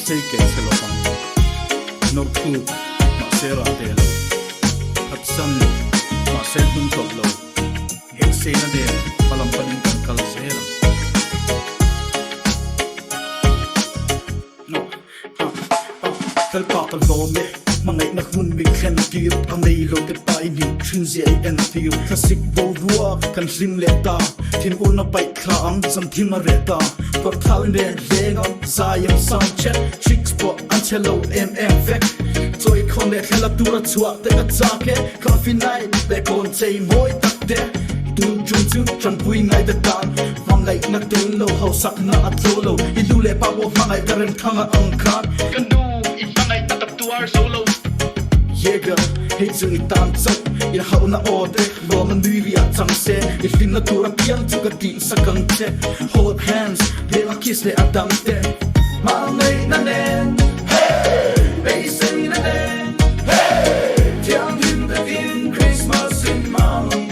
Seke selokan Norku Masera telo Hatsan Masetun toblo Eksena de Palampanin kan kalsera No Kalpakal gome Mangay na hunmig khen kir Kamay lo ke pai ni Trinzi ay en tir Kasik bo rua kan rim leta Tin una pai klaam Zam tima reta Portal ne lengon Zayam soundcheck Tricks po Angelo MFX Toy kone Hela dura tua Teka take Coffee night Bekon tay moy takde Dun jun tu Trampui ngay da tan Mangay na dun lo Hau sak na at lolo Ilule pa wo Mangay karen kanga angkan Kandu Imangay tatatuar solo Jäger Hitsung itan tsok In hau na ode Roman nyri at tangse Ilfin na tura pian Tuka di sa kangte Hold hands Bela kiss le adamte Mangay na nen Hey Basin na nen Hey Tiang him the in Christmas in Mangay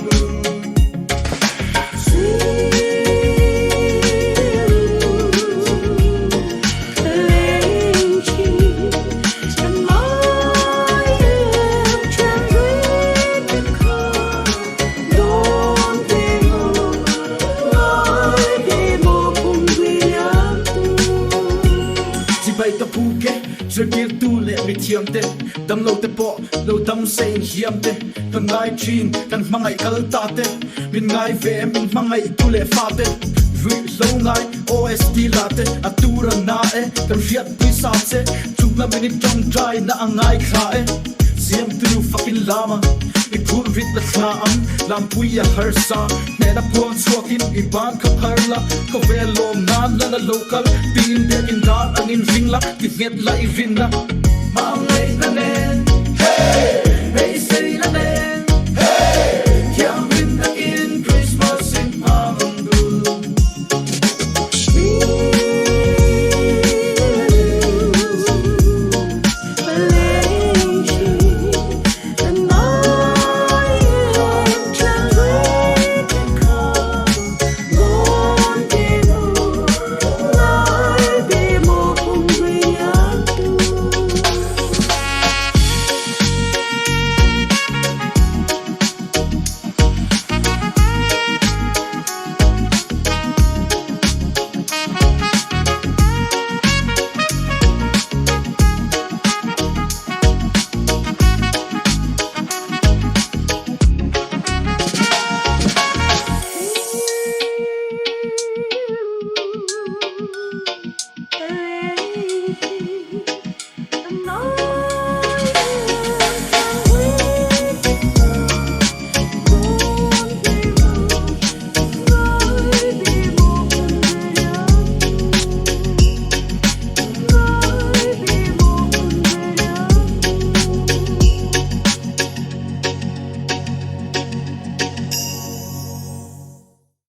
Trigger tu le mi thiam te dam lo te po lo dam sein hiam te kan ngai chin kan mangai kal ta te min ngai ve min mangai tu le fa te ri lo ngai OST la te atura na e kan fiat pi sa se tu na min jong dry na angai kha e siam tu fucking lama I put rit la khaan lam puya her sa nena pon swakin iban ka parla ko velo na na local pin de in dan angin ringla ti get la i vinna Mangay na nen hey